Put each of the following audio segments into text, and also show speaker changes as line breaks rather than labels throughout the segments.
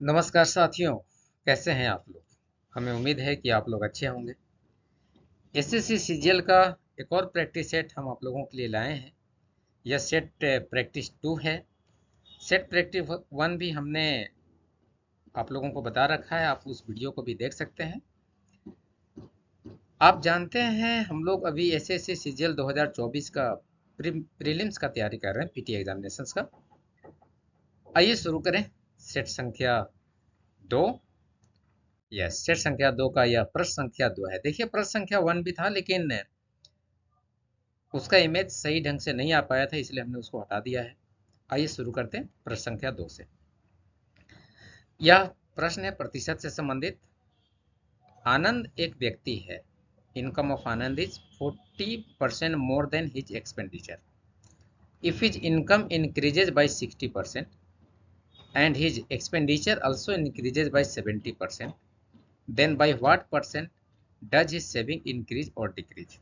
नमस्कार साथियों, कैसे हैं आप लोग। हमें उम्मीद है कि आप लोग अच्छे होंगे। एसएससी सीजीएल का एक और प्रैक्टिस सेट हम आप लोगों के लिए लाए हैं। यह सेट प्रैक्टिस 2 है। सेट प्रैक्टिस 1 भी हमने आप लोगों को बता रखा है, आप उस वीडियो को भी देख सकते हैं। आप जानते हैं हम लोग अभी एसएससी सीजीएल 2024 का प्रीलिम्स का तैयारी कर रहे हैं, पीटी एग्जामिनेशंस का। आइए शुरू करें। सेट संख्या 2। यस, सेट संख्या 2 का यह प्रश्न संख्या 2 है। देखिए, प्रश्न संख्या 1 भी था लेकिन उसका इमेज सही ढंग से नहीं आ पाया था, इसलिए हमने उसको हटा दिया है। आइए शुरू करते हैं प्रश्न संख्या 2 से। यह प्रश्न है प्रतिशत से संबंधित। आनंद एक व्यक्ति है। Income of Anand is 40% more than his expenditure. If his income increases by 60% and his expenditure also increases by 70%, then by what percent does his saving increase or decrease?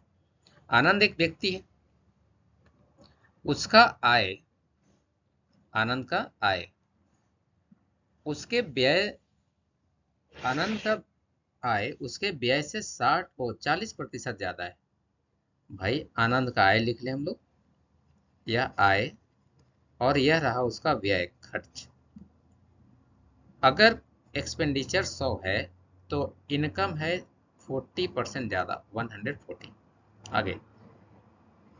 आनंद एक व्यक्ति है, उसका आय, आनंद का आय, उसके व्यय, आनंद का आय उसके व्यय से 60 और 40% ज्यादा है। भाई आनंद का आय लिख लें हम लोग, यह आय और यह रहा उसका व्यय, खर्च। अगर एक्सपेंडिचर 100 है तो इनकम है 40% ज्यादा, 140। आगे,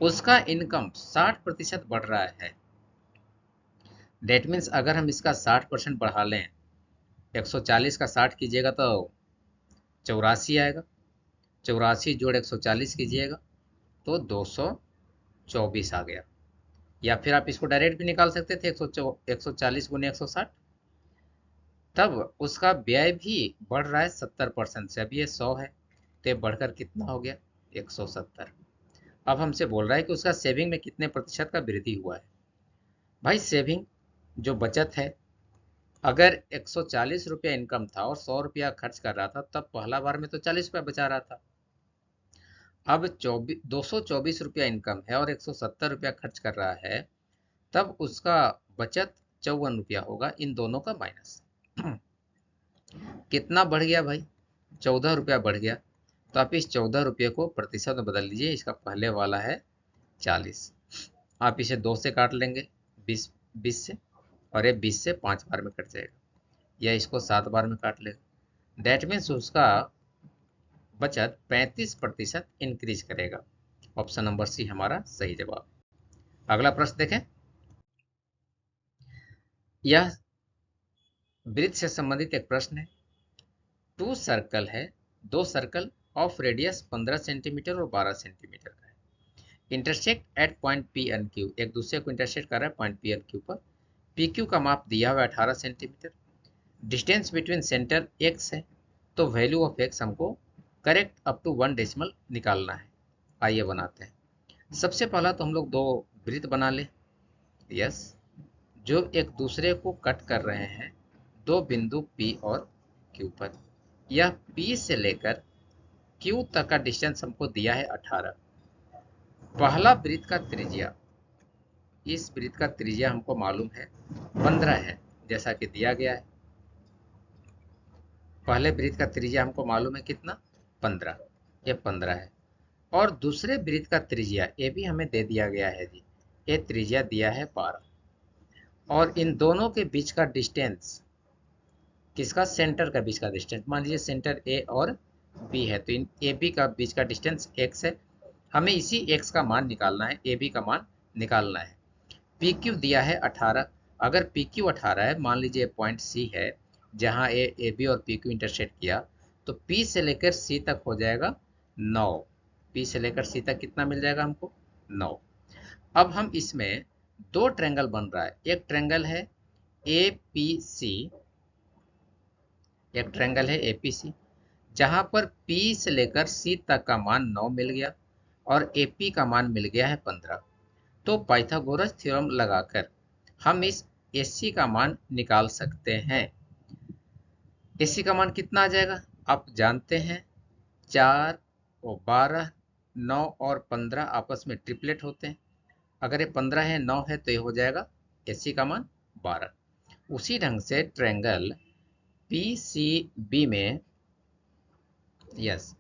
उसका इनकम 60% बढ़ रहा है। डेट मीन्स अगर हम इसका 60% बढ़ा लें, 140 का 60 कीजिएगा तो 84 आएगा। 84 जोड़ 140 कीजिएगा तो 224 आ गया। या फिर आप इसको डायरेक्ट भी निकाल सकते थे, 140 गुने 160। तब उसका व्यय भी बढ़ रहा है 70% से। अब ये 100 है तो ये बढ़कर कितना हो गया, 170। अब हमसे बोल रहा है कि उसका सेविंग में कितने प्रतिशत का वृद्धि हुआ है। भाई सेविंग जो बचत है, अगर 140 रुपया इनकम था और 100 रुपया खर्च कर रहा था, तब पहला बार में तो 40 रुपया बचा रहा था। अब 224 रुपया इनकम है और 170 रुपया खर्च कर रहा है, तब उसका बचत 54 रुपया होगा, इन दोनों का माइनस। कितना बढ़ गया भाई, 14 रुपया बढ़ गया। तो आप इस 14 रुपये को प्रतिशत में बदल लीजिए। इसका पहले वाला है 40, आप इसे 2 से काट लेंगे, 20 से, और ये 20 से 5 बार में कट जाएगा, या इसको 7 बार में काट लेगा। डेट मीन्स उसका बचत 35% इंक्रीज करेगा। ऑप्शन नंबर सी हमारा सही जवाब। अगला प्रश्न देखें। यह वृत्त से संबंधित एक प्रश्न है। 2 सर्कल है, 2 सर्कल ऑफ रेडियस 15 सेंटीमीटर और 12 सेंटीमीटर का है। Intersect at point P and Q, एक दूसरे को इंटरसेक्ट कर रहा है पॉइंट पी एन क्यू पर। पी क्यू का माप दिया हुआ है 18 centimetre. Distance between centre x है, तो वैल्यू ऑफ एक्स हमको करेक्ट अप टू 1 डेसिमल निकालना है। आइए बनाते हैं। सबसे पहला तो हम लोग 2 वृत्त बना ले। यस, जो एक दूसरे को कट कर रहे हैं 2 बिंदु P और Q पर। यह P से लेकर Q तक का डिस्टेंस हमको दिया है 18। पहला वृत्त का त्रिज्या, इस वृत्त का त्रिज्या हमको मालूम है 15 है, जैसा कि दिया गया है। पहले वृत्त का त्रिज्या हमको मालूम है कितना, 15, ये 15 है। और दूसरे वृत्त का त्रिज्या ये भी हमें दे दिया गया है जी, ये त्रिज्या दिया है 12। और इन दोनों के बीच का डिस्टेंस, किसका, सेंटर का बीच का डिस्टेंस, मान लीजिए सेंटर ए और बी है, तो इन ए बी का बीच का डिस्टेंस x है। हमें इसी x का मान निकालना है, ए बी का मान निकालना है। पी क्यू दिया है 18। अगर पी क्यू 18 है, मान लीजिए पॉइंट सी है जहां ए बी और पी क्यू इंटरसेक्ट किया, तो पी से लेकर सी तक हो जाएगा 9। पी से लेकर सी तक कितना मिल जाएगा हमको, 9। अब हम इसमें 2 ट्रायंगल बन रहा है। एक ट्रायंगल है ए पी सी, एक ट्रायंगल है एपीसी, जहां पर P से लेकर C तक का मान 9 मिल गया और AP का मान मिल गया है 15। तो पाइथागोरस थ्योरम लगाकर हम इस AC का मान निकाल सकते हैं। AC का मान कितना आ जाएगा, आप जानते हैं 4 और 12, 9 और 15 आपस में ट्रिपलेट होते हैं। अगर ये 15 है, 9 है, तो ये हो जाएगा AC का मान 12। उसी ढंग से ट्रायंगल पीसीबी में, यस,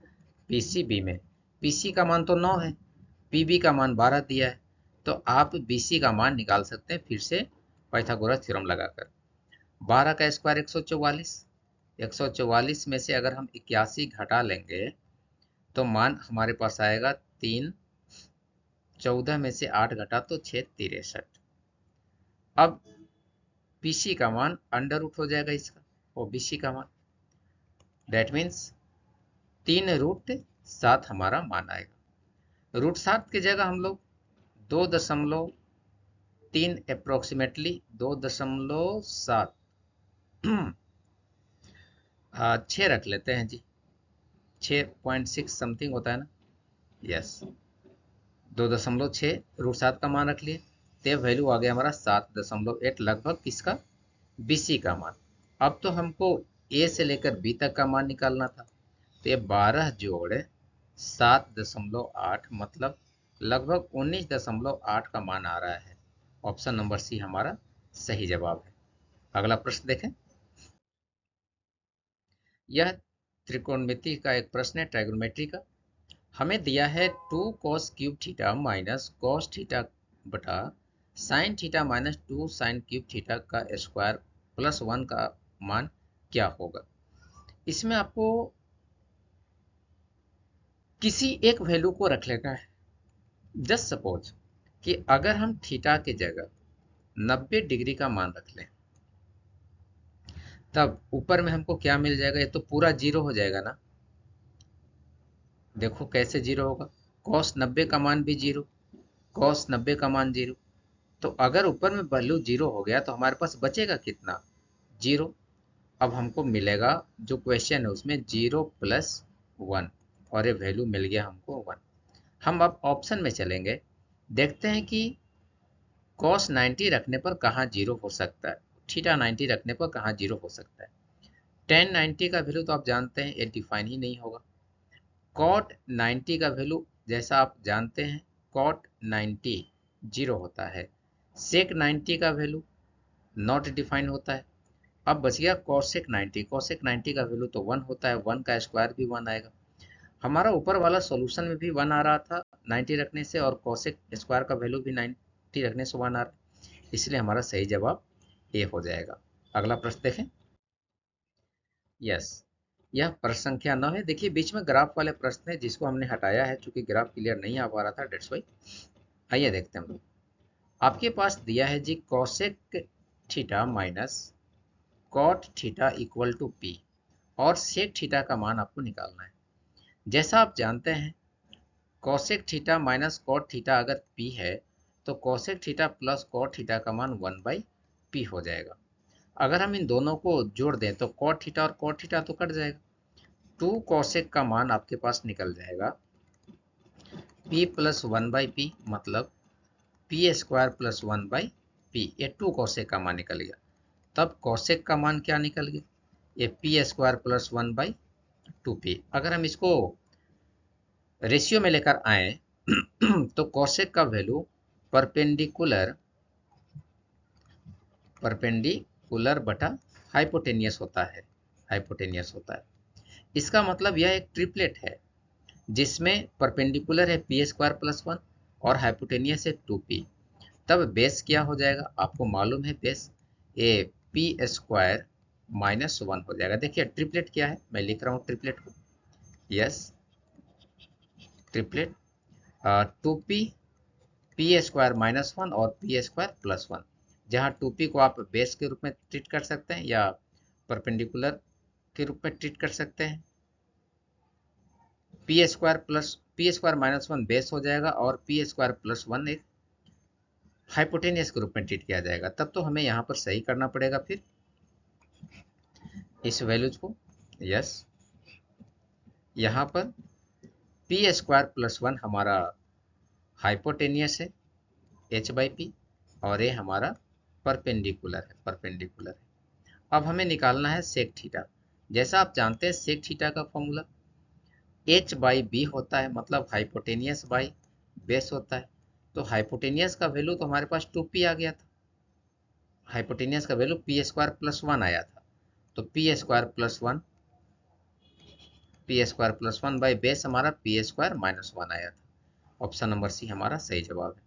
पीसीबी में पीसी का मान तो 9 है, पीबी का मान 12 दिया है, तो आप बीसी का मान निकाल सकते हैं फिर से पाइथागोरस थ्योरम लगाकर। 12 का स्क्वायर 144, 144 में से अगर हम 81 घटा लेंगे तो मान हमारे पास आएगा 3, 14 में से 8 घटा तो 6 63। अब पीसी का मान अंडर रूट हो जाएगा इसका, और बीसी का मान, दैट मीन्स 3√7 हमारा मान आएगा। √7 की जगह हम लोग 2.3 अप्रोक्सीमेटली 2.7 6 रख लेते हैं जी, 6.6 समथिंग होता है ना, यस, 2.6 √7 का मान रख लिए, तो वैल्यू आ गया हमारा 7.8 लगभग किसका, बीसी का मान। अब तो हमको ए से लेकर बी तक का मान निकालना था, तो ये 12 जोड़ 7.8 मतलब लगभग 19.8 का मान आ रहा है। ऑप्शन नंबर सी हमारा सही जवाब है। अगला प्रश्न देखें। यह त्रिकोणमिति का एक प्रश्न है, ट्राइगोनोमेट्री का। हमें दिया है 2 cos cube theta minus cos theta बटा sin theta minus 2 sin cube theta का स्क्वायर प्लस 1 का मान क्या होगा। इसमें आपको किसी एक वैल्यू को रख लेना है। जस्ट सपोज कि अगर हम थीटा की जगह 90 डिग्री का मान रख लें, तब ऊपर में हमको क्या मिल जाएगा, ये तो पूरा जीरो हो जाएगा ना। देखो कैसे जीरो होगा, cos 90 का मान भी जीरो, cos 90 का मान जीरो, तो अगर ऊपर में वैल्यू जीरो हो गया तो हमारे पास बचेगा कितना, जीरो। अब हमको मिलेगा जो क्वेश्चन है उसमें 0+1, और ये वैल्यू मिल गया हमको 1। हम अब ऑप्शन में चलेंगे, देखते हैं कि cos 90 रखने पर कहाँ जीरो हो सकता है, थीटा 90 रखने पर कहाँ जीरो हो सकता है। tan 90 का वैल्यू तो आप जानते हैं ये डिफाइन ही नहीं होगा। cot 90 का वैल्यू जैसा आप जानते हैं cot 90 जीरो होता है। sec 90 का वैल्यू नॉट डिफाइन होता है। अब बच गया cosec 90, cosec 90 का वैल्यू तो 1 होता है, 1 का स्क्वायर भी 1 आएगा। हमारा ऊपर वाला सॉल्यूशन में भी 1 आ रहा था 90 रखने से, और cosec स्क्वायर का वैल्यू भी 90 रखने से 1 आ रहा है, इसलिए हमारा सही जवाब ए हो जाएगा। अगला प्रश्न देखें। यस, यह प्रश्न संख्या 9 है। देखिए बीच में ग्राफ वाले प्रश्न है जिसको हमने हटाया है, चूंकि ग्राफ क्लियर नहीं आ पा रहा था, डेट्स वाई। आइए देखते हैं हम लोग। आपके पास दिया है जी cosec theta minus cot theta equal to p, और sec थीटा का मान आपको निकालना है। जैसा आप जानते हैं cosec theta minus cot theta अगर p है तो cosec theta plus cot theta का मान 1/p हो जाएगा। अगर हम इन दोनों को जोड़ दें तो cot थीटा और cot थीटा तो कट जाएगा, 2 cosec का मान आपके पास निकल जाएगा p प्लस 1/p, मतलब p स्क्वायर प्लस 1/p, ये 2 cosec का मान निकल गया। तब cosec का मान क्या निकल गया, ये p स्क्वायर प्लस 1/2p। अगर हम इसको रेशियो में लेकर आए तो cosec का वैल्यू परपेंडिकुलर बटा हाइपोटेनियस होता है, हाइपोटेनियस होता है। इसका मतलब यह एक ट्रिपलेट है जिसमें परपेंडिकुलर है पी स्क्वायर प्लस 1 और हाइपोटेनियस है 2p। तब बेस क्या हो जाएगा, आपको मालूम है base A P square minus 1 हो जाएगा। देखिए ट्रिपलेट क्या है, मैं लिख रहा हूँ ट्रिपलेट को, yes, triplet 2p P square minus 1 और पी स्क्वायर प्लस 1, जहाँ 2p को आप बेस के रूप में ट्रीट कर सकते हैं या परपेंडिकुलर के रूप में ट्रीट कर सकते हैं। पी स्क्वायर माइनस 1 बेस हो जाएगा, और पी स्क्वायर प्लस 1 एक हाइपोटेनियस के रूप में ट्रीट किया जाएगा। तब तो हमें यहाँ पर सही करना पड़ेगा फिर इस वैल्यूज को, यस, यहाँ पर पी स्क्वायर प्लस 1 हमारा हाइपोटेनियस है h/p, और ये हमारा परपेंडिकुलर है, परपेंडिकुलर है। अब हमें निकालना है सेक थीटा। जैसा आप जानते हैं सेक थीटा का फॉर्मूला h/b होता है, मतलब हाइपोटेनियस बाई बेस होता है। तो हाइपोटेनियस का वैल्यू तो हमारे पास 2p आ गया था, हाइपोटेनियस का वैल्यू पी स्क्वायर प्लस 1 आया था, तो P square plus one, P square plus one by base हमारा पी स्क्वायर माइनस वन आया था। ऑप्शन नंबर सी हमारा सही जवाब है।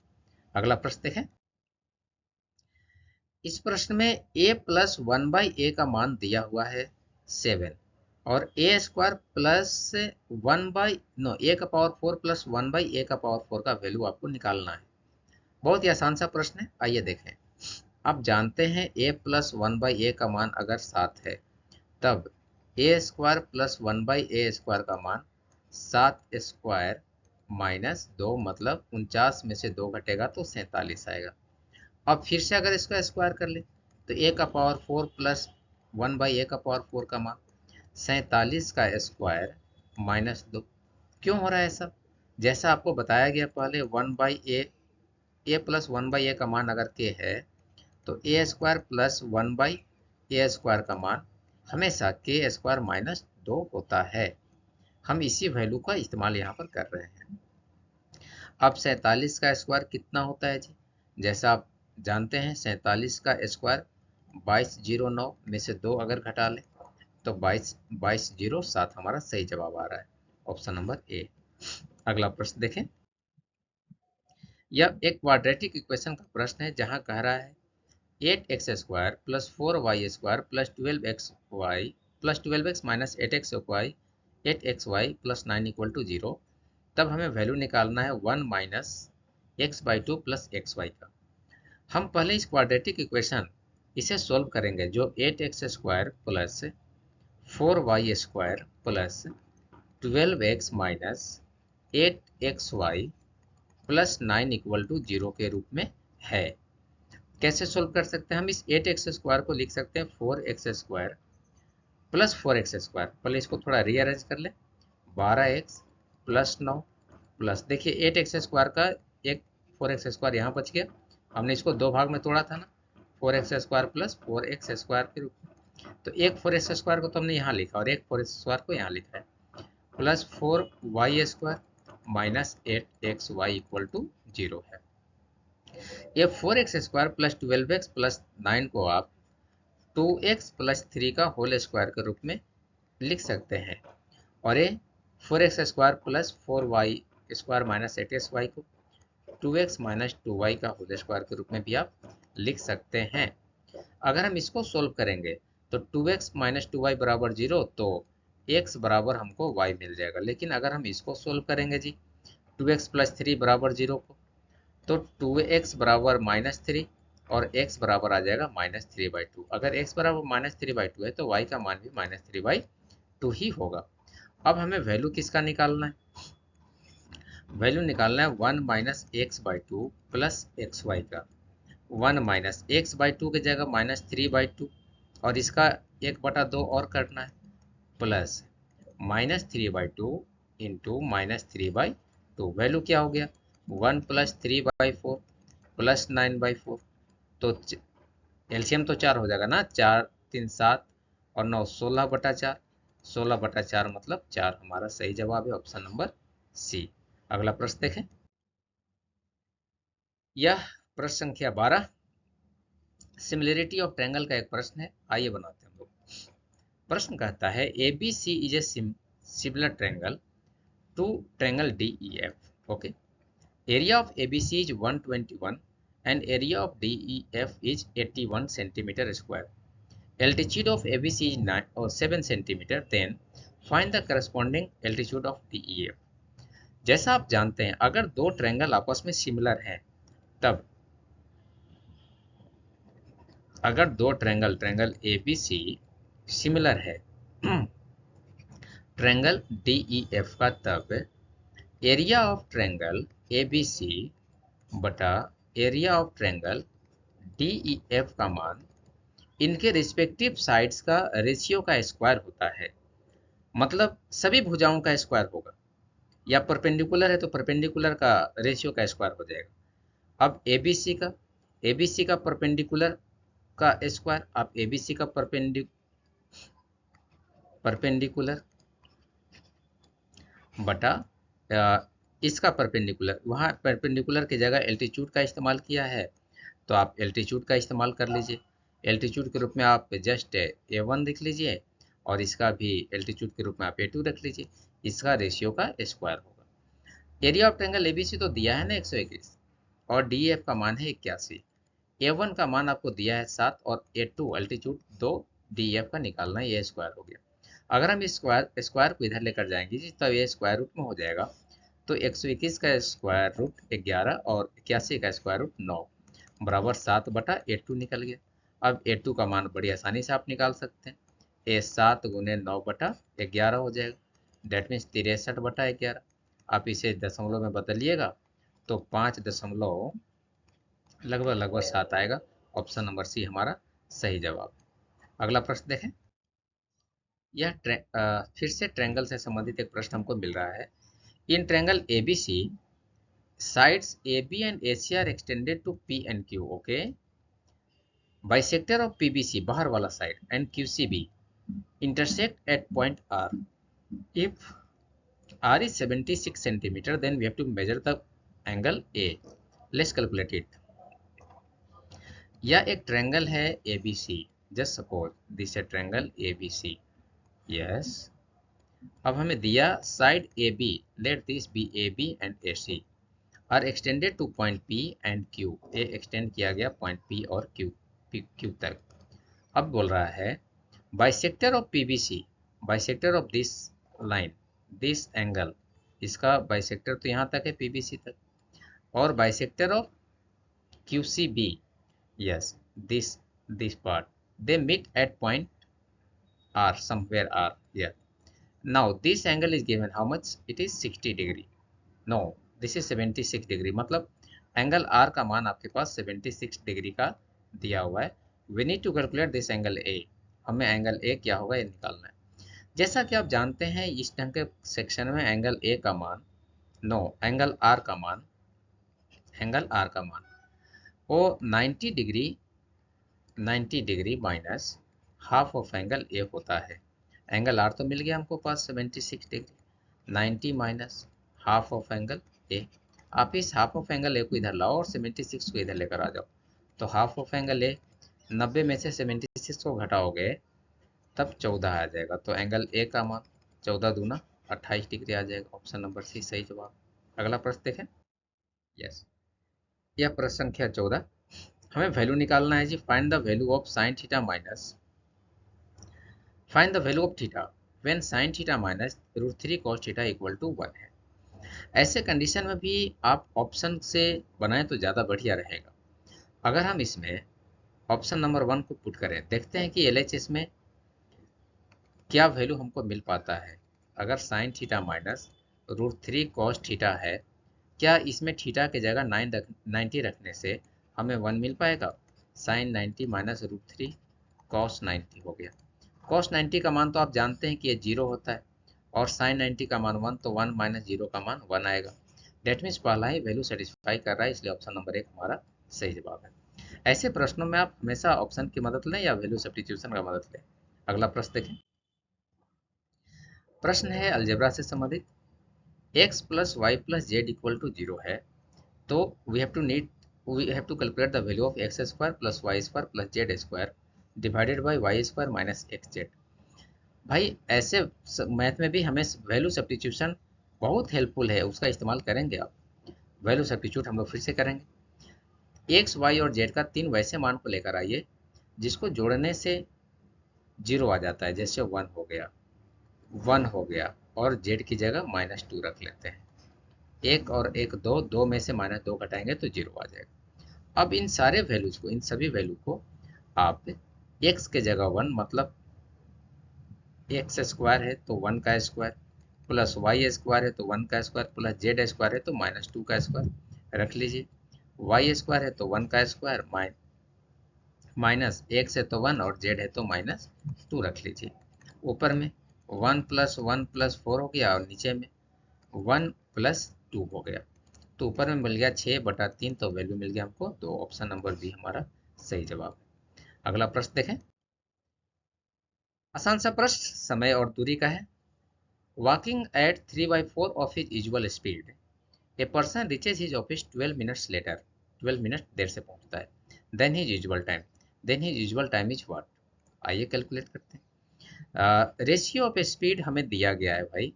अगला प्रश्न देखें। इस प्रश्न में a plus one by A का मान दिया हुआ है 7 और A square plus one by no A का power 4 plus one by A का पावर 4 का वैल्यू आपको निकालना है। बहुत ही आसान सा प्रश्न है, आइए देखें। आप जानते हैं a plus one by A का मान अगर 7 है तब A square plus one by A square का मान 7 स्क्वायर माइनस 2 मतलब 49 में से 2 घटेगा तो 47 आएगा। अब फिर से अगर इसका स्क्वायर कर ले तो ए का power 4 plus one by A का पावर 4 का मान 47 का स्क्वायर माइनस 2। क्यों हो रहा है ऐसा? जैसा आपको बताया गया पहले, one by A plus one by A का मान अगर के है तो A square plus one by A square का मान हमेशा के स्क्वायर माइनस 2 होता है। हम इसी वैल्यू का इस्तेमाल यहाँ पर कर रहे हैं। अब 47 का स्क्वायर कितना होता है जी? जैसा आप जानते हैं 47 का स्क्वायर 2209 में से 2 अगर घटा ले तो 2207 हमारा सही जवाब आ रहा है। Option number A. अगला प्रश्न देखें। यह एक क्वाड्रेटिक इक्वेशन का प्रश्न है जहां कह रहा है 8x square plus 4y square plus 12xy plus 12x minus 8xy 8xy plus 9 equal to 0। तब हमें वैल्यू निकालना है 1 minus x by two plus x y का। हम पहले इस क्वाड्रेटिक इक्वेशन इसे सोल्व करेंगे जो 8x square plus 4y square plus 12x minus 8xy plus 9 equal to 0 के रूप में है। कैसे सोल्व कर सकते हैं? हम इस 8x स्क्वायर को लिख सकते हैं 4x square plus 4x square. पहले इसको थोड़ा रीअरेंज कर ले, 12x प्लस 9 प्लस, देखिए 8x स्क्वायर का एक 4x स्क्वायर यहाँ बच गया, हमने इसको दो भाग में तोड़ा था ना, 4x square plus 4x square के रूप में। तो एक 4x स्क्वायर को तो हमने यहाँ लिखा और एक 4x स्क्वायर को यहाँ लिखा है, plus 4y square minus 8xy equal to 0 है। ये 4x square plus 12x plus 9 को आप 2x प्लस 3 का होल स्क्वायर के रूप में लिख सकते हैं और ये 4x square plus 4y square minus 8xy को 2x माइनस 2y का होल स्क्वायर के रूप में भी आप लिख सकते हैं। अगर हम इसको सोल्व करेंगे तो 2x माइनस 2y बराबर 0 तो x बराबर हमको y मिल जाएगा। लेकिन अगर हम इसको सोल्व करेंगे जी 2x प्लस 3 बराबर 0 को तो 2x बराबर माइनस 3 और x बराबर आ जाएगा माइनस 3/2। अगर x बराबर माइनस 3/2 है तो y का मान भी माइनस 3/2 ही होगा। अब हमें वैल्यू किसका निकालना है? वैल्यू निकालना है 1 माइनस x/2 प्लस xy का। 1 माइनस x/2 की जगह माइनस 3/2 और इसका 1/2 और करना है, plus minus 3/2 into minus 3/2। Value क्या हो गया? 1 प्लस 3/4 प्लस 9/4। तो एलसीएम तो 4 हो जाएगा ना, 4 3 7 और 9 16/4। 16/4 मतलब 4 हमारा सही जवाब है, ऑप्शन नंबर सी। अगला प्रश्न देखें। यह प्रश्न संख्या 12 सिमिलरिटी ऑफ ट्रायंगल का एक प्रश्न है, आइए बनाते हैं हम लोग। प्रश्न कहता है ABC is a similar triangle to triangle DEF। Okay, area of ABC is 121 and area of DEF is 81 centimeter square. Altitude of ABC is 9 or 7 centimeter. Then find the corresponding altitude of DEF. जैसा आप जानते हैं अगर दो triangle आपस में similar हैं तब अगर दो ट्रायंगल ABC सिमिलर है ट्रायंगल DEF का, तब एरिया ऑफ ट्रायंगल ABC बटा एरिया ऑफ ट्रायंगल DEF का मान इनके रिस्पेक्टिव साइड्स का रेशियो का स्क्वायर होता है। मतलब सभी भुजाओं का स्क्वायर होगा, या परपेंडिकुलर है तो परपेंडिकुलर का रेशियो का स्क्वायर हो जाएगा। अब ABC का परपेंडिकुलर का स्क्वायर, आप ABC का परपेंडिकुलर बटा इसका परपेंडिकुलर, वहाँ परपेंडिकुलर की जगह एल्टीट्यूड का इस्तेमाल किया है तो आप एल्टीट्यूड का इस्तेमाल कर लीजिए। एल्टीट्यूड के रूप में आप जस्ट A1 लिख लीजिए और इसका भी एल्टीट्यूड के रूप में आप A2 रख लीजिए, इसका रेशियो का स्क्वायर होगा। एरिया ऑफ ट्रायंगल एबीसी तो दिया है ना 121 और डीएफ का मान है 81। A1 का मान आपको दिया है 7 और A2 एल्टीट्यूड 2, डीएफ का निकालना है, ये स्क्वायर हो गया। अगर हम इस स्क्वायर को इधर लेकर जाएंगे जी तब ये स्क्वायर रूट में हो जाएगा, तो 121 का स्क्वायर रूट 11 और 81 का स्क्वायर रूट 9 बराबर 7/A2 निकल गया। अब A2 का मान बड़ी आसानी से आप निकाल सकते हैं, ये 7 गुने 9/11 हो जाएगा, डेट मीन्स 63/11। आप इसे दशमलव में बदलिएगा तो 5 दशमलव लगभग 7 आएगा। ऑप्शन नंबर सी हमारा सही जवाब। अगला प्रश्न देखें। यह फिर से ट्रायंगल से संबंधित एक प्रश्न हमको मिल रहा है। In triangle ABC sides AB and AC are extended to P and Q, okay? Bisector of PBC बाहर वाला side and QCB intersect at point R. If R is 76 centimeter, then we have to measure the angle A. Let's calculate it. यह एक triangle है ABC. Just suppose this is a triangle ABC. Yes. अब हमें दिया side AB. Let this be AB and AC. are extended to point P and Q. A extend किया गया point P और Q तक। अब बोल रहा है bisector of PBC, bisector of this line, this angle, इसका बाइसेक्टर तो यहाँ तक है PBC तक, और bisector of QCB, yes this part, they meet at point R, somewhere R, yeah. Now this angle is given how much? It is 60 degree. No, this is 76 degree, मतलब angle are का मान आपके पास 76 degree का दिया हुआ है। We need to calculate this angle A, हमें angle ए क्या होगा ये निकालना है। जैसा कि आप जानते हैं इस ढंग के सेक्शन में एंगल ए का मान, नो एंगल आर का मान, वो 90 degree minus half of angle A होता है। एंगल आर तो मिल गया हमको पास 76 degree, 90 minus half of angle A. आप इस हाफ ऑफ एंगल ए को इधर लाओ और 76 को इधर लेकर आ जाओ, तो हाफ ऑफ एंगल ए 90 में से 76 को घटाओगे तब 14 आ जाएगा, तो एंगल ए का मान 14 दूना 28 डिग्री आ जाएगा। ऑप्शन नंबर सी सही जवाब। अगला प्रश्न देखें। यस, यह प्रश्न संख्या 14। हमें वैल्यू निकालना है जी। Find the value of sine theta minus, find the value of theta when sine theta minus √3 cos theta equal to 1 है। ऐसे कंडीशन में भी आप ऑप्शन से बनाएं तो ज़्यादा बढ़िया रहेगा। अगर हम इसमें ऑप्शन नंबर 1 को पुट करें, देखते हैं कि LHS में क्या वैल्यू हमको मिल पाता है। अगर sign theta minus √3 cos theta है, क्या इसमें थीटा की जगह 90 रखने से हमें 1 मिल पाएगा? साइन 90 माइनस √3 cos 90 हो गया। cos 90 का मान तो आप जानते हैं कि ये 0 होता है और साइन 90 का मान 1, तो 1 माइनस 0 का मान 1 आएगा। डेट मीन्स पहला ही वैल्यू सेटिस्फाई कर रहा है, इसलिए ऑप्शन नंबर 1 हमारा सही जवाब है। ऐसे प्रश्नों में आप हमेशा ऑप्शन की मदद लें या वैल्यू सब्स्टिट्यूशन का मदद लें। अगला प्रश्न देखें। प्रश्न है अलजेब्रा से संबंधित। x plus y plus z equal to 0 है, तो we have to calculate the value of x square plus y square plus z square divided by y square minus x z. भाई ऐसे मैथ में भी हमें value substitution बहुत helpful है, उसका इस्तेमाल करेंगे आप। वैल्यू सब्स्टिट्यूट हम लोग फिर से करेंगे। एक्स वाई और जेड का 3 वैसे मान को लेकर आइए जिसको जोड़ने से 0 आ जाता है, जैसे 1 हो गया और जेड की जगह -2 रख लेते हैं। 1 और 1 2, 2 में से -2 घटाएंगे तो 0 आ जाएगा। अब इन सारे वैल्यूज को, इन सभी वैल्यू को आप x के जगह 1, मतलब एक्स स्क्वायर है तो 1 का स्क्वायर, प्लस वाई स्क्वायर है तो 1 का स्क्वायर, प्लस जेड स्क्वायर है तो -2 का स्क्वायर रख लीजिए। वाई स्क्वायर है तो 1 का स्क्वायर, माइनस एक्स है तो 1 और जेड है तो -2 रख लीजिए। ऊपर में 1 + 1 + 4 हो गया और नीचे में 1 + 2 हो गया, तो ऊपर में मिल गया 6/3, तो वैल्यू मिल गया हमको 2। ऑप्शन नंबर बी हमारा सही जवाब है। अगला प्रश्न देखें। आसान सा प्रश्न समय और दूरी का है। Walking at 3/4 of his usual speed, a person reaches his office 12 minutes later, 12 minute देर से पहुंचता है, then his usual time, then his usual time is what. आइए कैलकुलेट करते हैं। रेशियो ऑफ स्पीड हमें दिया गया है भाई,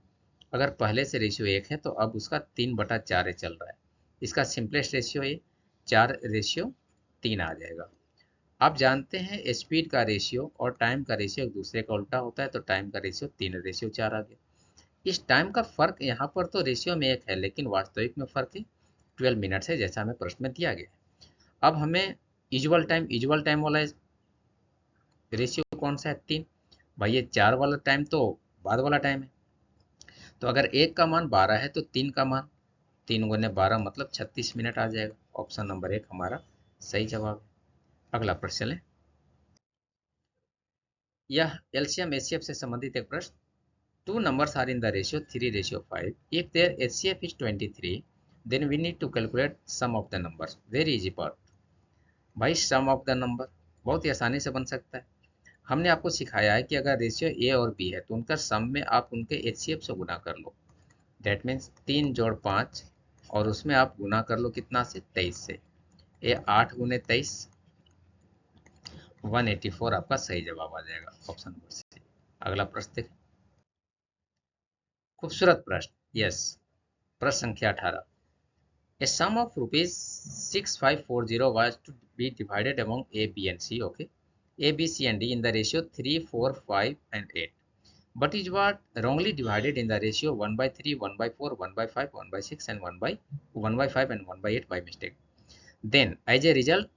अगर पहले से रेशियो 1 है तो अब उसका 3/4 चल रहा है। इसका सिंपलेस्ट रेशियो ये 4:3 आ जाएगा। आप जानते हैं स्पीड का रेशियो और टाइम का रेशियो एक दूसरे का उल्टा होता है, तो टाइम का रेशियो 3:4 आ गया। इस टाइम का फर्क यहाँ पर तो रेशियो में 1 है, लेकिन वास्तविक में फर्क है 12 मिनट्स है, जैसा हमें प्रश्न में दिया गया है। अब हमें यूजुअल टाइम वाला रेशियो कौन सा है? 3। भाई ये 4 वाला टाइम तो बाद वाला टाइम है, तो अगर 1 का मान 12 है तो 3 का मान 3 × 12 मतलब 36 मिनट आ जाएगा। ऑप्शन नंबर 1 हमारा सही जवाब है। अगला प्रश्न है, यह एलसीएम एचसीएफ से संबंधित एक प्रश्न। Two numbers are in the ratio 3:5. If their HCF is 23, then we need to calculate sum of the numbers. Very easy part. भाई sum of the number बहुत ही आसानी से बन सकता है। हमने आपको सिखाया है कि अगर रेशियो ए और बी है तो उनका सम में आप उनके HCF से गुना कर लो। दैट मीन्स 3 + 5 और उसमें आप गुना कर लो कितना से? 23 से। ये 8 × 23 184 आपका सही जवाब आ जाएगा, ऑप्शन नंबर सी। अगला प्रश्न देखें, खूबसूरत प्रश्न। यस, प्रश्न संख्या 18। A sum of rupees 6540 was to be divided among A, B, and C. Okay, A, B, C, and D in the ratio 3, 4, 5, and 8. But is what wrongly divided in the ratio 1/3, 1/4, 1/5, 1/6, and 1/5 and 1/8 by mistake. Then, as a result,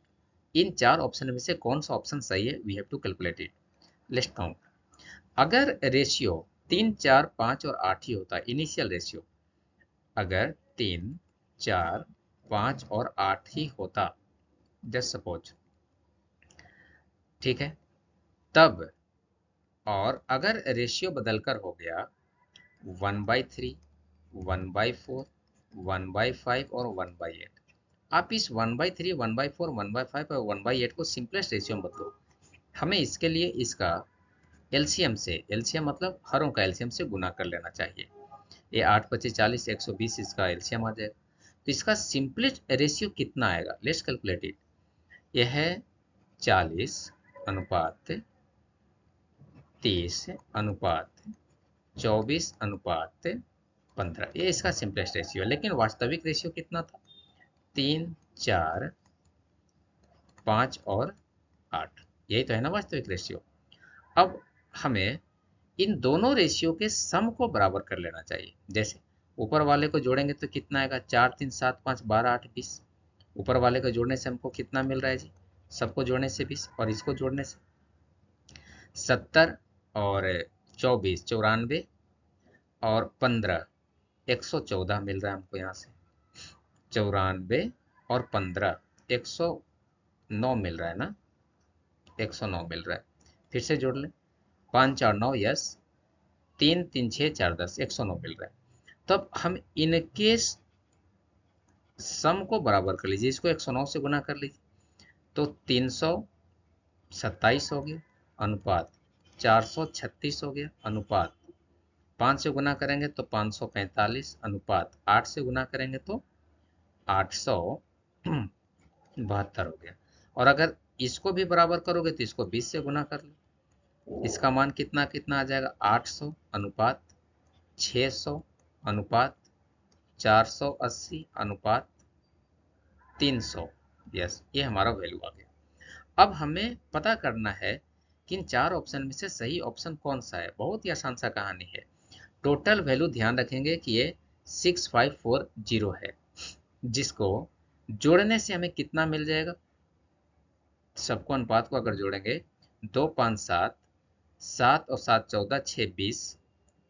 इन 4 option में से कौन सा option सही है? We have to calculate it. Let's count. अगर ratio 3, 4, 5 और 8 ही होता, इनिशियल रेशियो अगर 3, 4, 5 और 8 ही होता, जस्ट सपोज, ठीक है, तब और अगर रेशियो बदलकर हो गया 1/3, 1/4, 1/5 और 1/8, आप इस 1/3, 1/4, 1/5 और 1/8 को सिंपलेस्ट रेशियो में बदलो। हमें इसके लिए इसका एलसीएम से, एलसीएम मतलब हरों का एलसीएम से गुना कर लेना चाहिए। ये 8 × 25 = 40, 120 इसका एलसीएम आ जाएगा। तो इसका सिंपलेस्ट रेशियो कितना आएगा? Let's calculate it. यह है 40:30:24:15। ये इसका सिंपलेस्ट रेशियो है, लेकिन वास्तविक रेशियो कितना था? 3, 4, 5 और 8, यही तो है ना वास्तविक रेशियो। अब हमें इन दोनों रेशियो के सम को बराबर कर लेना चाहिए। जैसे ऊपर वाले को जोड़ेंगे तो कितना आएगा? 4, 3, 7, 5, 12, 8, 20। ऊपर वाले को जोड़ने से हमको कितना मिल रहा है जी? सबको जोड़ने से 20 और इसको जोड़ने से 70 और 24 94 और 15 114 मिल रहा है हमको यहाँ से। 94 और 15 109 मिल रहा है ना, 109 मिल रहा है। फिर से जोड़ लें, 5 4 9, यस, 3 3 6 4 10, 109 मिल रहा है। तब हम इनके सम को बराबर कर लीजिए, इसको 109 से गुना कर लीजिए तो 327 हो गया अनुपात 436 हो गया अनुपात 5 से गुना करेंगे तो 545 अनुपात 8 से गुना करेंगे तो 872 हो गया। और अगर इसको भी बराबर करोगे तो इसको 20 से गुना कर लो, इसका मान कितना कितना आ जाएगा? 800 अनुपात 600 अनुपात 480 अनुपात 300। यस, ये हमारा वैल्यू आ गया। अब हमें पता करना है कि इन 4 ऑप्शन में से सही ऑप्शन कौन सा है। बहुत ही आसान सा कहानी है। टोटल वैल्यू ध्यान रखेंगे कि ये 6540 है, जिसको जोड़ने से हमें कितना मिल जाएगा? सबको अनुपात को अगर जोड़ेंगे 2 5 7, 7 और 7 14, 6 20,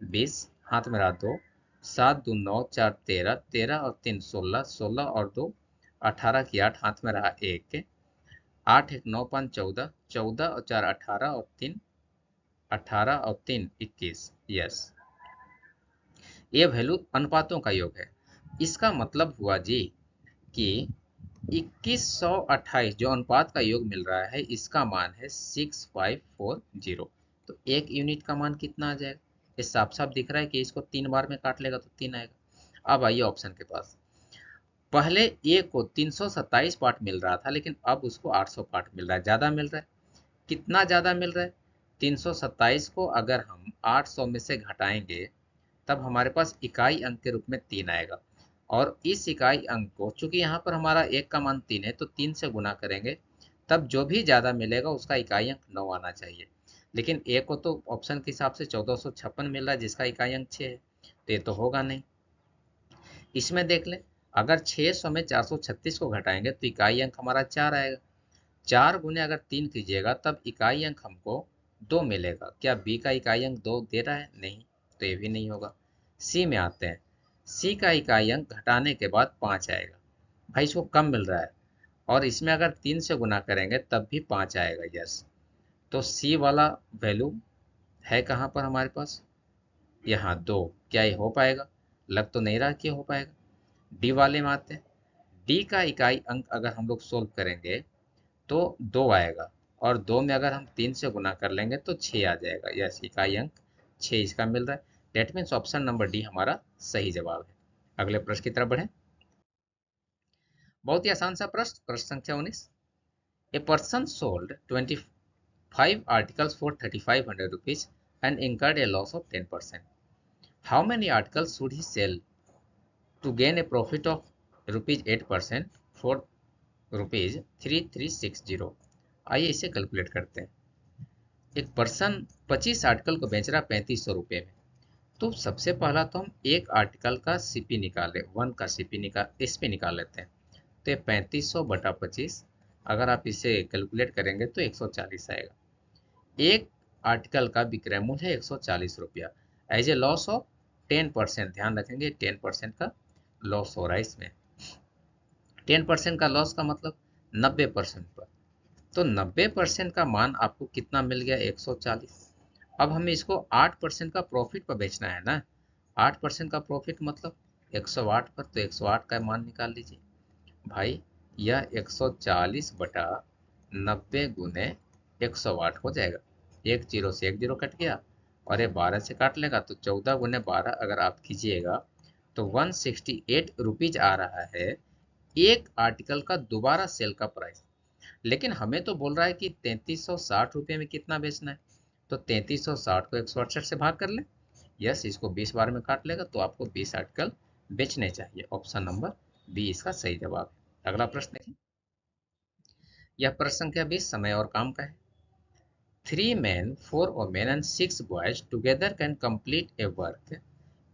20 हाथ में रहा 2, 7 2 9, 4 13, 13 और 3 16, 16 और 2 18 की 8 हाथ में रहा 1, 8 1 9 5 14, 14 और 4 18 और 3 18 और 3 21। यस, ये वैल्यू अनुपातों का योग है। इसका मतलब हुआ जी कि 2128 जो अनुपात का योग मिल रहा है, इसका मान है 6540। तो एक यूनिट का मान कितना आ जाएगा? ये साफ साफ दिख रहा है कि इसको 3 बार में काट लेगा तो 3 आएगा। अब आइए ऑप्शन के पास। पहले ए को 327 पार्ट मिल रहा था, लेकिन अब उसको 800 पार्ट मिल रहा है, ज़्यादा मिल रहा है। कितना ज़्यादा मिल रहा है? 327 को अगर हम 800 में से घटाएंगे तब हमारे पास इकाई अंक के रूप में 3 आएगा। और इस इकाई अंक को, चूंकि यहाँ पर हमारा एक का मान 3 है, तो 3 से गुना करेंगे तब जो भी ज़्यादा मिलेगा उसका इकाई अंक 9 आना चाहिए। लेकिन ए को तो ऑप्शन के हिसाब से 1456 मिल रहा है जिसका इकाई अंक 6 है, तो ये तो होगा नहीं। इसमें देख ले, अगर 600 में 436 को घटाएंगे तो इकाई अंक हमारा 4 आएगा। 4 गुने अगर 3 कीजिएगा तब इकाई अंक हमको 2 मिलेगा। क्या बी का इकाई अंक 2 दे रहा है? नहीं, तो ये भी नहीं होगा। सी में आते हैं। सी का इकाई अंक घटाने के बाद 5 आएगा। भाई इसको कम मिल रहा है, और इसमें अगर 3 से गुना करेंगे तब भी 5 आएगा। यस, तो सी वाला वैल्यू है कहाँ पर हमारे पास? यहाँ 2। क्या ये हो पाएगा? लग तो नहीं रहा कि हो पाएगा। डी वाले में आते हैं। डी का इकाई अंक अगर हम लोग सोल्व करेंगे तो 2 आएगा, और 2 में अगर हम 3 से गुना कर लेंगे तो 6 आ जाएगा। यस, इकाई अंक 6 इसका मिल रहा है। That means option number D हमारा सही जवाब है। अगले प्रश्न की तरफ बढ़े। बहुत ही आसान सा प्रश्न, प्रश्न संख्या 19। A person sold 25 articles for 3500 rupees and incurred a loss of 10%. How many articles should he sell to gain a profit of rupees 8% for rupees 3360? आइए इसे कैलकुलेट करते हैं। एक पर्सन 25 आर्टिकल को बेच रहा है 3500 रुपये में। तो सबसे पहला तो हम एक आर्टिकल का सीपी निकाले, 1 का सीपी एसपी निकाल लेते हैं। तो ये 3500 बटा 25, अगर आप इसे कैलकुलेट करेंगे तो 140 आएगा। एक आर्टिकल का विक्रय मूल्य है 140 रुपया। एज ए लॉस ऑफ 10%, ध्यान रखेंगे 10% का लॉस हो रहा है इसमें। 10% का लॉस का मतलब 90% पर। तो 90% का मान आपको कितना मिल गया? 140। अब हमें इसको 8% का प्रॉफिट पर बेचना है ना। 8% का प्रॉफिट मतलब 108 पर, तो 108 का मान निकाल लीजिए। भाई यह 140 बटा 90 गुने 108 हो जाएगा। एक जीरो से एक जीरो कट गया, और ये 12 से काट लेगा, तो 14 गुने 12 अगर आप कीजिएगा तो 168 रुपीज आ रहा है एक आर्टिकल का दोबारा सेल का प्राइस। लेकिन हमें तो बोल रहा है कि 3360 रुपये में कितना बेचना है, तो 3360 को 168 से भाग कर ले। यस, इसको 20 बार में काट लेगा तो आपको 20 आर्टिकल बेचने चाहिए। ऑप्शन नंबर बी इसका सही जवाब है। अगला प्रश्न देखिए। यह प्रश्न संख्या 20 समय और काम का है। 3 men, 4 women and 6 boys together can complete a work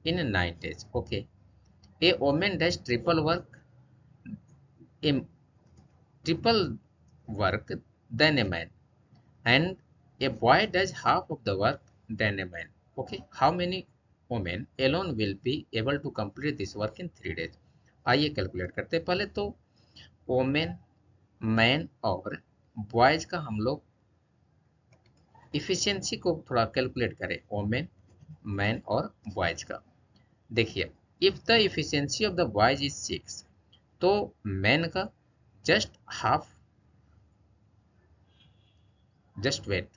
in 9 days. Okay. A woman does a triple work than a man, and a boy does half of the work than a man. Okay. How many women alone will be able to complete this work in 3 days? आइए calculate करते हैं। पहले तो women, man और boys का हम लोग efficiency को थोड़ा कैलकुलेट करें। वोमेन, मैन और बॉयज का देखिए, if the efficiency of the boys is 6, तो मैन का जस्ट हाफ, जस्ट वेट,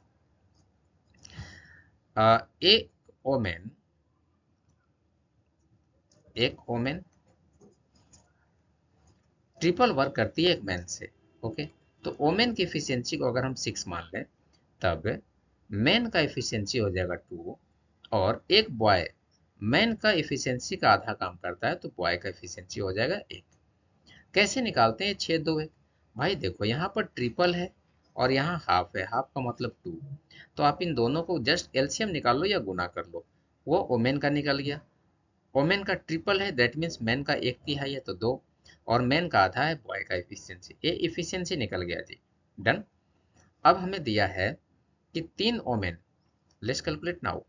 एक वोमेन ट्रिपल वर्क करती है एक मैन से। ओके, तो वोमेन की इफिशियंसी को अगर हम 6 मान लें तब मैन का इफिशियंसी हो जाएगा 2, और एक बॉय मैन का इफिशियंसी का आधा काम करता है तो बॉय का इफिशियंसी हो जाएगा 1। कैसे निकालते हैं? 6 2 1। भाई देखो यहाँ पर ट्रिपल है और यहाँ हाफ है, हाफ का मतलब 2, तो आप इन दोनों को जस्ट एलसीएम निकाल लो या गुना कर लो। वो ओमेन का निकल गया। ओमेन का ट्रिपल है, दैट मीन्स मैन का 1/3 है तो 2, और मैन का आधा है बॉय का इफिशियंसी। ये इफिशियंसी निकल गया जी। डन। अब हमें दिया है कि 3 women, let's calculate now.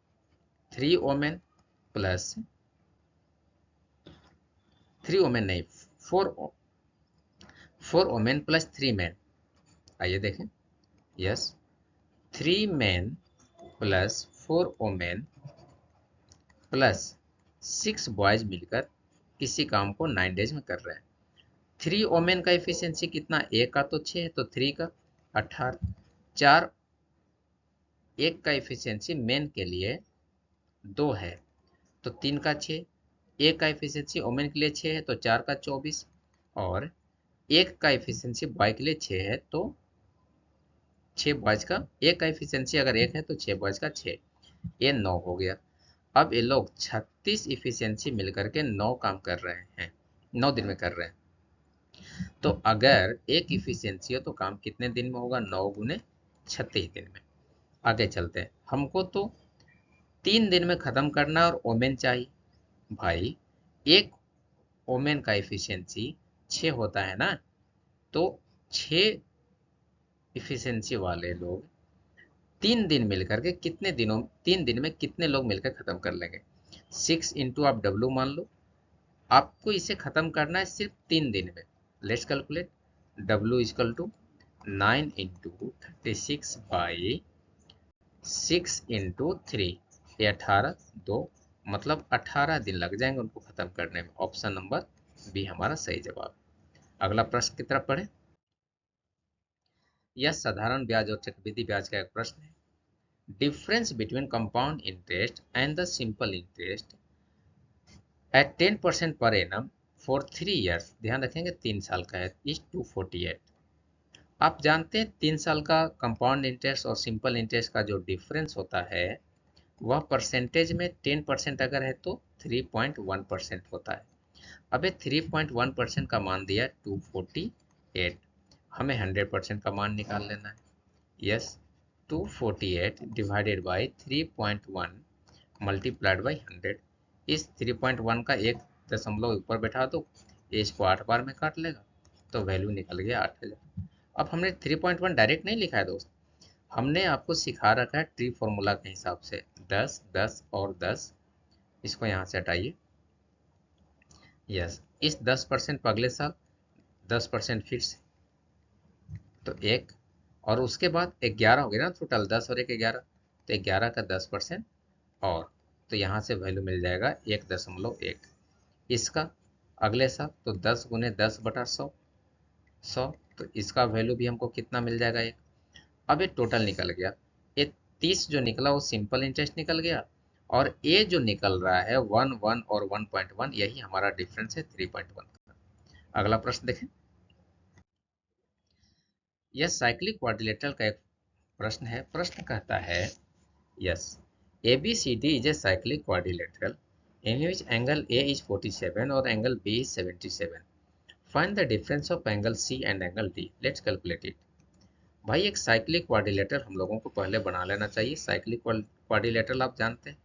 3 women plus 3 women नहीं, 4 ओमेन प्लस 3 मैन। आइए देखें। Yes, 3 man plus 4 women plus 6 boys मिलकर किसी काम को 9 डेज में कर रहे हैं। 3 ओमेन का इफिशियंसी कितना? एक का तो 6 है तो 3 का 18, 4 एक का इफिशियंसी मेन के लिए 2 है तो 3 का 6, एक का इफिशियंसी ओमेन के लिए 6 है तो 4 का 24, और एक का एफिशिएंसी बॉय के लिए 6 है, तो 6 बॉयज का, एक का एफिशिएंसी अगर 1 है तो 6 बॉयज का 6, ये 9 हो गया। अब ये लोग 36 इफिशियंसी मिलकर के 9 काम कर रहे हैं, 9 दिन में कर रहे हैं। तो अगर एक इफिशियंसी हो तो काम कितने दिन में होगा? 9 गुने 36 दिन में। आगे चलते हैं। हमको तो 3 दिन में खत्म करना है और ओमेन चाहिए। भाई एक ओमेन का इफिशियंसी 6 होता है ना, तो 6 इफिशियंसी वाले लोग 3 दिन मिलकर के कितने दिनों, 3 दिन में कितने लोग मिलकर खत्म कर लेंगे? 6 इंटू आप डब्लू मान लो, आपको इसे खत्म करना है सिर्फ 3 दिन में। Let's calculate. W equal to 9 into 36 by 6 into 3, ये 18, 2, मतलब 18 दिन लग जाएंगे उनको खत्म करने में। ऑप्शन नंबर बी हमारा सही जवाब। अगला प्रश्न की तरफ पढ़े। यह साधारण ब्याज और चक्रवृद्धि ब्याज का एक प्रश्न है। Difference between compound interest and the simple interest eight 10% per annum for 3 years, ध्यान रखेंगे 3 साल का है, इज 248। आप जानते हैं 3 साल का कंपाउंड इंटरेस्ट और सिंपल इंटरेस्ट का जो डिफरेंस होता है वह परसेंटेज में 10% अगर है तो 3.1% होता है। अब ये 3.1% का मान दिया 248, हमें 100% का मान निकाल लेना है। Yes, 248 divided by 3.1 multiplied by 100। इस 3.1 का एक दशमलव ऊपर बैठा दो, इसको 8 बार में काट लेगा, तो वैल्यू निकल गया 8000। अब हमने 3.1 डायरेक्ट नहीं लिखा है दोस्त, हमने आपको सिखा रखा है ट्री फॉर्मूला के हिसाब से 10, 10 और 10। इसको यहाँ से हटाइए। यस, इस 10% पर अगले साल 10% फिक्स, तो 1, और उसके बाद 11 हो गया ना टोटल, 10 और 1 11, तो 11 का 10% और, तो यहाँ से वैल्यू मिल जाएगा 1.1। इसका अगले साल तो 10 गुने 10 बटा 100, 100, तो इसका वैल्यू भी हमको कितना मिल जाएगा? 1। अब ये टोटल निकल गया, ये 30 जो निकला वो सिंपल इंटरेस्ट निकल गया, और ये जो निकल रहा है 1, 1 और 1.1, यही हमारा डिफरेंस है 3.1 का। अगला प्रश्न देखें। यह साइक्लिक क्वाड्रिलेटरल का एक प्रश्न है। प्रश्न कहता है, yes, ABCD is a cyclic quadrilateral in which angle A is 47 और angle B is 77. Find the difference of angle C and angle D. Let's calculate it. भाई एक साइक्लिक क्वाड्रिलेटरल हम लोगों को पहले बना लेना चाहिए। साइक्लिक क्वाड्रिलेटरल आप जानते हैं,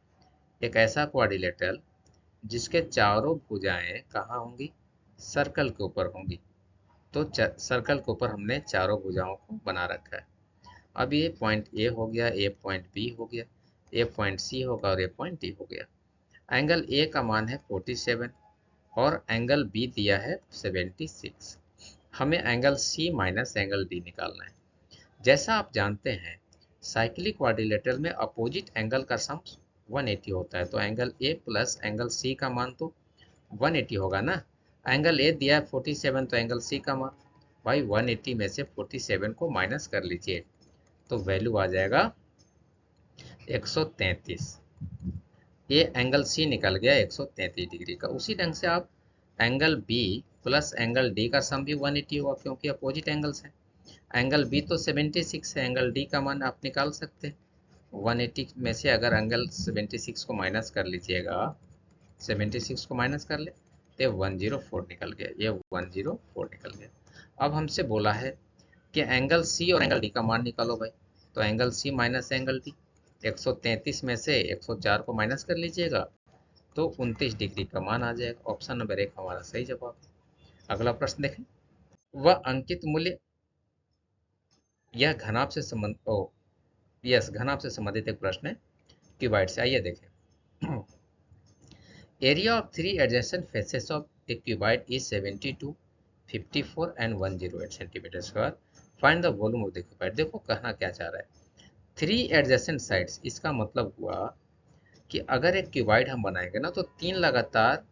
एक ऐसा क्वाड्रिलेटरल जिसके चारों भुजाएं कहाँ होंगी? सर्कल के ऊपर होंगी। तो सर्कल के ऊपर हमने चारों भुजाओं को बना रखा है। अब ये पॉइंट ए हो गया, ये पॉइंट बी हो गया, ये पॉइंट सी होगा और ये पॉइंट डी हो गया। एंगल ए का मान है 47 और एंगल बी दिया है 76। हमें angle C minus angle D निकालना है। जैसा आप जानते हैं साइक्लिक क्वाड्रिलेटरल में अपोजिट एंगल का सम 180 होता है, तो angle A plus angle C का मान तो 180 होगा ना। एंगल ए दिया है 47, तो एंगल सी का मान, भाई 180 में से 47 को माइनस कर लीजिए, तो वैल्यू आ जाएगा 133। ये एंगल सी निकल गया 133 डिग्री का। उसी ढंग से आप angle B plus angle D का सम भी 180 होगा, क्योंकि अपोजिट एंगल्स हैं। एंगल बी तो 76 है, एंगल डी का मान आप निकाल सकते हैं। 180 में से अगर एंगल 76 को माइनस कर लीजिएगा, 76 को माइनस कर ले तो 104 निकल गया, ये 104 निकल गया। अब हमसे बोला है कि एंगल सी और एंगल डी का मान निकालो भाई, तो angle C minus angle D, 133 में से 104 को माइनस कर लीजिएगा तो 29 डिग्री का मान आ जाएगा। ऑप्शन नंबर 1 हमारा सही जवाब। अगला प्रश्न देखें। वह अंकित मूल्य, यह घनाभ से संबंध यस, घनाभ से संबंधित एक प्रश्न है क्यूबाइड से। आइए देखें। Area of 3 adjacent faces of A cuboid is 72, 54 and 108 centimetre square. Find the volume of the cuboid. देखो कहना क्या चाह रहा है, 3 एडजेसेंट साइड्स, इसका मतलब हुआ कि अगर एक क्यूबाइड हम बनाएंगे ना तो 3 लगातार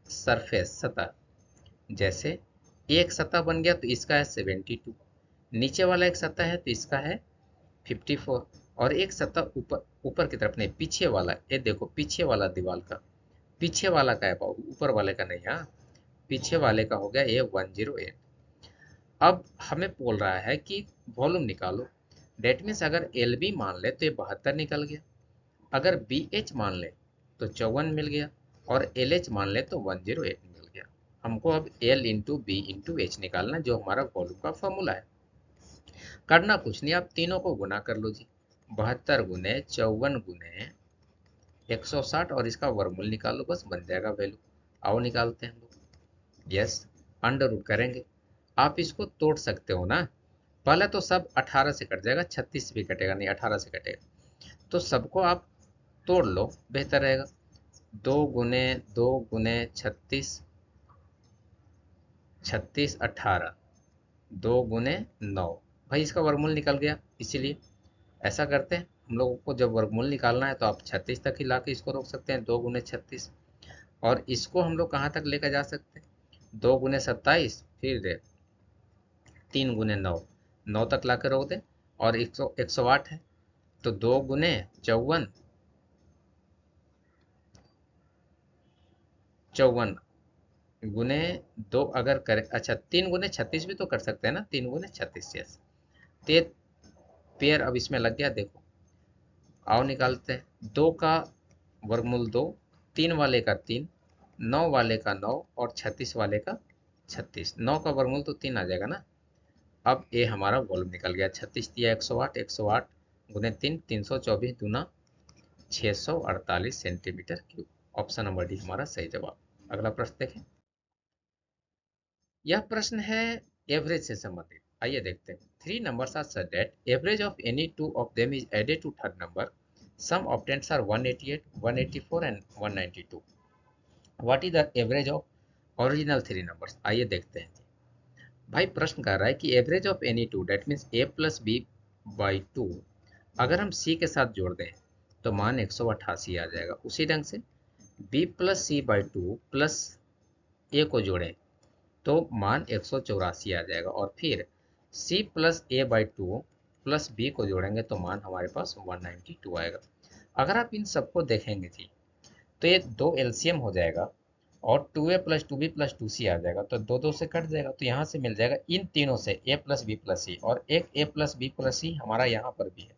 सरफेस, सतह, जैसे एक सतह बन गया तो इसका है 72, नीचे वाला एक सतह है तो इसका है 54, और एक सतह ऊपर, ऊपर की तरफ नहीं, पीछे वाला, ये देखो पीछे वाला दीवार का, पीछे वाला का है, ऊपर वाले का नहीं। हाँ, पीछे वाले का हो गया ये 108। अब हमें बोल रहा है कि वॉल्यूम निकालो। डेट मीन्स अगर एल बी मान ले तो ये 72 निकल गया, अगर बी एच मान ले तो 54 मिल गया, और एल एच मान ले तो 108 मिल गया। हमको अब L into B into H निकालना, जो हमारा वॉल्यूम का फॉर्मूला है। करना कुछ नहीं, आप तीनों को गुना कर लो जी। 72 गुने 54 गुने 160 और इसका वर्गमूल निकाल लो, बस बन जाएगा वैल्यू। आओ निकालते हैं हम लोग। यस, अंडर रूट करेंगे। आप इसको तोड़ सकते हो ना, पहले तो सब 18 से कट जाएगा, 36 भी कटेगा नहीं, 18 से कटेगा। तो सबको आप तोड़ लो, बेहतर रहेगा। 2 गुने 2 गुने 36, 36 18, 2 गुने 9। भाई इसका वर्गमूल निकल गया, इसीलिए ऐसा करते हैं। हम लोगों को जब वर्गमूल निकालना है तो आप 36 तक ही ला के इसको रोक सकते हैं, 2 गुने 36। और इसको हम लोग कहाँ तक लेकर जा सकते हैं, 2 गुने 27, फिर 3 गुने 9, 9 तक ला कर रोक दें। और 108 है तो 2 गुने 54, 54 गुने 2 अगर करें, अच्छा 3 गुने 36 भी तो कर सकते हैं ना, 3 गुने 36। यस, ते पेयर अब इसमें लग गया, देखो। आओ निकालते हैं। 2 का वर्गमूल 2, 3 वाले का 3, 9 वाले का 9 और 36 वाले का 36। 9 का वर्गमूल तो 3 आ जाएगा ना। अब ये हमारा वॉल्यूम निकल गया। 36 दिया 108, 108 गुने 3, 324 दूना 648 centimetre cube. Option number D हमारा सही जवाब। अगला प्रश्न देखें। यह प्रश्न है एवरेज से संबंधित। आइए देखते हैं। Three numbers are such that average of any two of them is added to third number. Sum of tens are 188, 184 and 192। What is the average of original three numbers? आइए देखते हैं। भाई प्रश्न कर रहा है कि average of any two, that means A plus B by two, अगर हम सी के साथ जोड़ दें तो मान 188 आ जाएगा। उसी ढंग से B plus C by two plus A को जोड़ें तो मान 184 आ जाएगा। और फिर c plus A by two plus B को जोड़ेंगे तो मान हमारे पास 192 आएगा। अगर आप इन सबको देखेंगे जी तो ये दो एलसीएम हो जाएगा और 2a plus 2b plus 2c आ जाएगा, तो दो दो से कट जाएगा, तो यहाँ से मिल जाएगा इन तीनों से a प्लस बी प्लस सी, और एक a प्लस बी प्लस सी हमारा यहाँ पर भी है।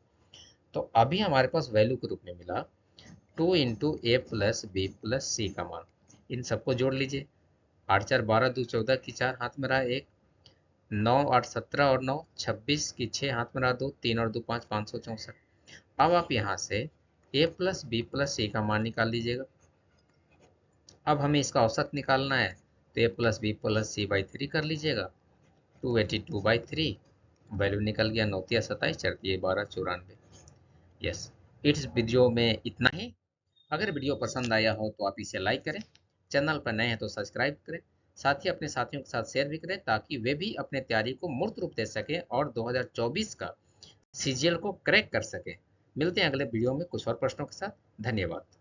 तो अभी हमारे पास वैल्यू के रूप में मिला 2 इंटू ए प्लस बी प्लस सी का मान। इन सबको जोड़ लीजिए। 8 4 12 2 14 की 4 हाथ में रहा 1, 9 8 17 और 9 26 की 6 हाथ में रहा 2, 3 और 2 5, 564। अब आप यहाँ से a प्लस बी प्लस सी का मान निकाल लीजिएगा। अब हमें इसका औसत निकालना है तो a plus B plus C by 3 कर लीजिएगा। 282/3 वैल्यू निकल गया। 9 तिया 27, 4 तिया 12, 94। यस, इस वीडियो में इतना ही। अगर वीडियो पसंद आया हो तो आप इसे लाइक करें, चैनल पर नए हैं तो सब्सक्राइब करें, साथ ही अपने साथियों के साथ शेयर भी करें ताकि वे भी अपने तैयारी को मूर्त रूप दे सकें और 2024 का सीजीएल को क्रैक कर सकें। मिलते हैं अगले वीडियो में कुछ और प्रश्नों के साथ। धन्यवाद।